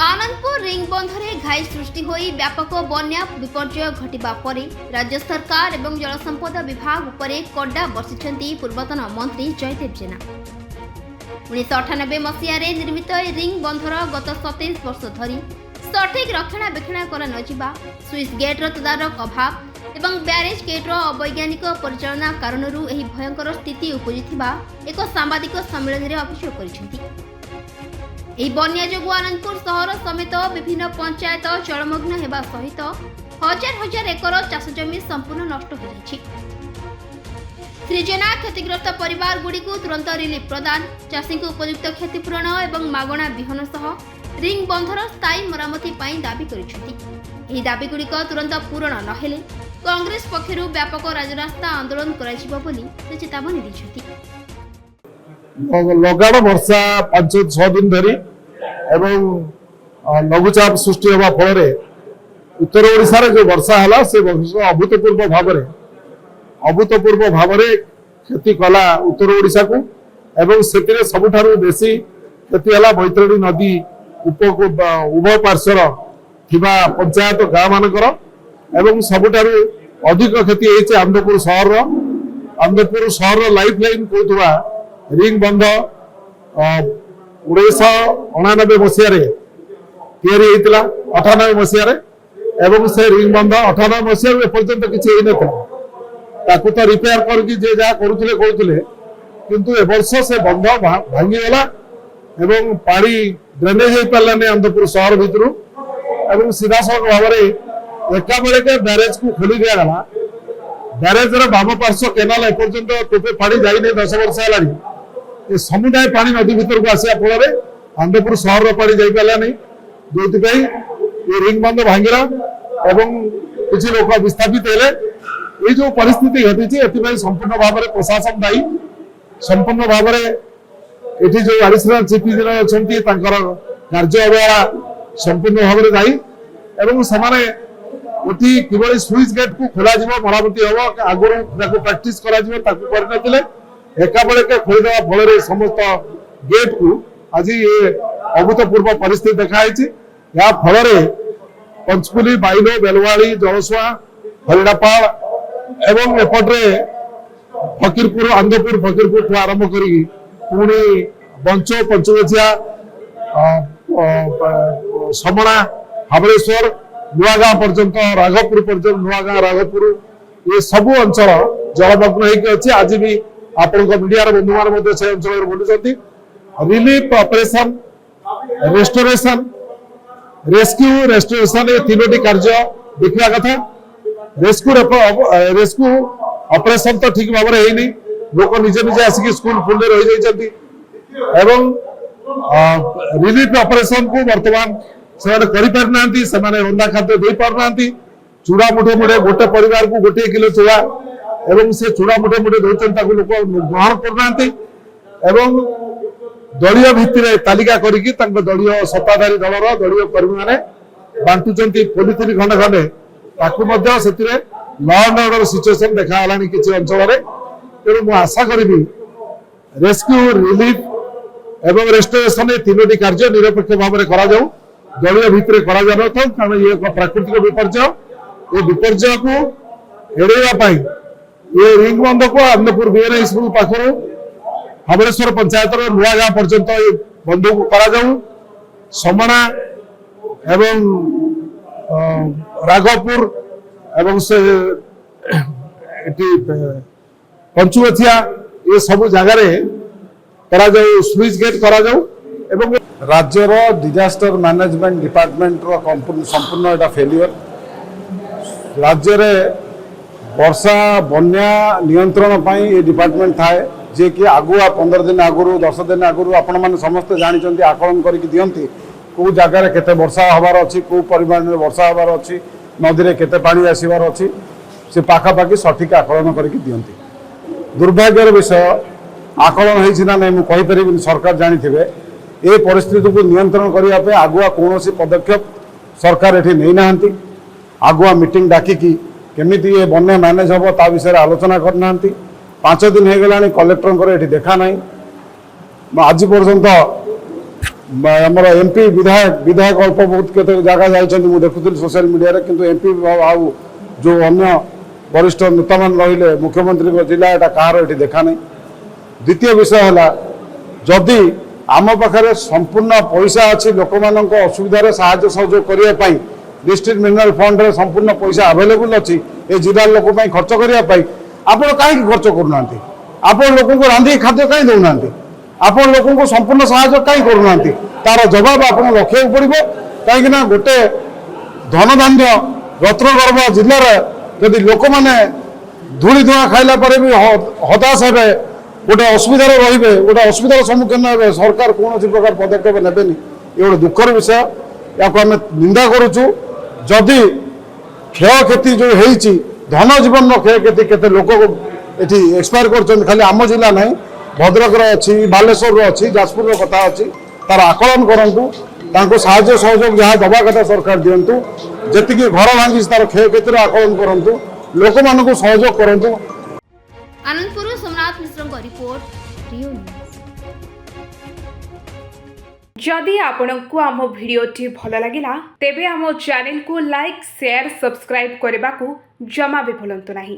Anandpur ring बंधरे घाई सृष्टि होई व्यापक बन्या विपर्यय घटिबा परे राज्य सरकार एवं जलसंपद विभाग उपरे कड्डा बर्षिछंती पूर्वतन मंत्री जयदेव जेना। 1998 मसीहारे निर्मित रिंग बंधर गत 27 वर्ष धरी सठिक रक्षणाबेक्षण कर नजिबा, स्विच गेट्र तदारक अभाव एवं ब्यारेज गेट्र अवैज्ञानिक परिचालना कारणरू एही भयंकर स्थिति उपजिथिबा एक सांबादिक सम्मेलन में अभियोग करिसेंती। ଏହି ବନ୍ୟା ଯୋଗୁଁ ଆନନ୍ଦପୁର ସହର ସମେତ ବିଭିନ୍ନ ପଞ୍ଚାୟତ ଜଳମଗ୍ନ ହେବା ସହିତ ହଜାର ହଜାର ଏକର ଚାଷ ଜମି ସମ୍ପୂର୍ଣ୍ଣ ନଷ୍ଟ ହୋଇଯାଇଛି। ଶ୍ରୀ ଜେନା କ୍ଷତିଗ୍ରସ୍ତ ପରିବାରଗୁଡ଼ିକୁ ତୁରନ୍ତ ରିଲିଫ୍ ପ୍ରଦାନ, ଚାଷୀଙ୍କୁ ଉପଯୁକ୍ତ କ୍ଷତିପୂରଣ ଏବଂ ମାଗଣା ବିହନ ସହ ରିଙ୍ଗ ବନ୍ଧର ସ୍ଥାୟୀ ମରାମତି ପାଇଁ ଦାବି କରିଛନ୍ତି। ଏହି ଦାବିଗୁଡ଼ିକ ତୁରନ୍ତ ପୂରଣ ନହେଲେ କଂଗ୍ରେସ ପକ୍ଷରୁ ବ୍ୟାପକ ରାଜରାସ୍ତା ଆନ୍ଦୋଳନ କରାଯିବ ବୋଲି ସେ ଚେତାବନୀ ଦେଇଛନ୍ତି। लगाण वर्षा 5-6 दिन धरी एवं लघुचाप सृष्टि होगा फल उत्तर ओडिशा जो वर्षा है से वर्षा अभूतपूर्व भाव क्षति कला उत्तर ओडिशा को एवं से सबुठारु बेसी क्षति है बैतरणी नदी उभय पार्श्वर थिबा पंचायत गाँ मानकर एवं सबुठारु अधिक क्षति होइছে आनंदपुर शहर लाइफ लाइन कहूथुवा रिंग बंध 1999 मसीह 98 मसीह एवं से रिंग बंध 98 मसीह एपर्यंत किसी तो रिपेयर करके जे जहाँ करुले किंतु ए वर्ष से बंध भांगीगला एवं पानी ड्रेनेज हो पारानी आनंदपुर शहर भितर एवं सीधासख भाव में एका बेले ब्यारेज को खोली दिगला। ब्यारेज बाम पार्श्व केनाल एपर्यंत टोपे पानी जाइए 10 वर्ष है समुदाय पानी नदी भीतर को आसा फल आनंदपुर सहर पानी जाई पाला नहीं जो ये रिंग बंध भांगला एवं किसी लोक विस्थापित है ये जो परिस्थिति घटी संपूर्ण भाव में प्रशासन दायी संपूर्ण भाव में ये जो एडिशनल चीफ इंजीनियर अच्छा कार्य अवहेला संपूर्ण भाव में दायी एवं से किभली स्विच गेट को खोल मरामती हम आगुरी प्राक्ट कर एका बेले खोलीदेवा फल समस्त गेट को आज ये अभूतपूर्व परिस्थिति देखाई या फल पंचकुली बाइलो बेलवाड़ी जलसुआ हरिणापाल एवं एपटे फकीरपुर आनंदपुर फकीरपुर आरंभ करी पुणी बंचो पंचगछिया समणा हाबलेश्वर नुआगाँ पर्यंत राघवपुर पर्यंत नुआगाँ राघवपुर ये सबू अंचल जलमग्न होती आज भी आपण मीडिया बंधु मान से अंचल बुलूं relief operation restoration rescue restoration ये तीनोटी कार्य देखा कथा। रेस्क्यू ऑपरेशन तो ठीक भाव में लोक निजे निजे आसिक स्कूल फुल रही जाती एवं रिलीफ ऑपरेशन को वर्तमान से रंधा खाद्य दे पारना चूड़ा मुठे मुठे गोटे परिवार को गोटे किलो चूड़ा एवं से चूड़ा मुठे मुठे दौरान लोक ग्रहण करना दलीय भित्ति तालिका करके दलीय सत्ताधारी दलर दलीय कर्मी मैंने बांटुंट पॉलिथिन खंडे खंडे ताकू लॉ एंड ऑर्डर सिचुएशन देखा किसी अंचल तेणु मुझे आशा करी रेस्क्यू रिलीफ एवं रेस्टोरेशन ये तीनोटी कार्य निरपेक्ष भाव में करा जाऊ दलीय भित्ति कारण ये एक प्राकृतिक विपर्य ये विपर्य को एड़ाई ये रिंग बंध को आनंदपुर बीएनआई स्कूल पाखर हाबलेश्वर पंचायत नुआगाँ पर्यंत ये बंध को करा समणा एवं राघवपुर एवं से पंचुगछिया ये सब जगार करा स्विच गेट करा एवं राज्यर डिजास्टर मैनेजमेंट डिपार्टमेंट संपूर्ण एटा फेलियर राज्य वर्षा बन्या नियंत्रण पाई ये डिपार्टमेंट थाए जे कि आगुआ 15 दिन आगुरी 10 दिन आगुरी आपण मैंने समस्त जानते आकलन करके दियंती कौ जगार केते वर्षा हबार अच्छी कौ परिमाण में वर्षा हबार अच्छी नदी में केते पानी आसबार अच्छी से पाखापाखि सठिक आकलन करके दियंती। दुर्भाग्यर विषय आकलन होना नहीं मुझे कहीपर सरकार जानी ए परिस्थिति को नियंत्रण करने आगुआ कौन पदक्षेप सरकार ये नहीं ना आगुआ मीटिंग डाकिकी केमिति ये बन्या मैनेज हम ता विषय आलोचना करना 5 दिन हो गला कलेक्टर ये देखा ना आज पर्यंत आमर एमपी विधायक अल्प बहुत केते जगह जाइछन्ति मु देखुथिल सोशल मीडिया रे किंतु एमपी आउ जो अन्य वरिष्ठ नेता मान रहिले मुख्यमंत्री को जिला एटा कार एठी देखा नहीं। द्वितीय विषय है जदि आम पाखे संपूर्ण पैसा अच्छी लोक मान असुविधा साहाय्य सहयोग करने डिस्ट्रिक्ट मिनरल फंड रे संपूर्ण पैसा अवेलेबल अच्छी ए जिला लोक खर्च करने आप कहीं खर्च करूना आप लोक रांधि खाद्य कहीं दौना आप लोक संपूर्ण साहाय्य कहीं करूना तार जवाब आप रखा पड़ो कहीं गोटे धन धान्य रत्नगर्भ जिलार जदि लोक मैंने धूली धुआं खाइला पर भी हताश हे गोटे असुविधा रे गोटे असुविधार सम्मुखीन हे सरकार कौन प्रकार पदक्षेप नेबेनी ये गोटे दुखर विषय या आम निंदा करुचु। जदि क्षयक्षति जो होती धन जीवन क्षयक्षति केते लोक ये एक्सपायर कर खाली आम जिला ना भद्रक अच्छी बालेश्वर अच्छी जाजपुर कथा अच्छी तार आकलन करूँ साहाय्य सहयोग जहाँ दवा कथा सरकार दिंतु जी घर भांगी तार क्षयक्षतिर आकलन करूँ लोक मान सहयोग करूँ। आनंदपुर सोमनाथ मिश्र रिपोर्ट रियो न्यूज। जदि आपंक आम भिडी भल लगा तेबे आम चैनल को लाइक शेयर सब्सक्राइब करने को जमा भी भूलु नहीं।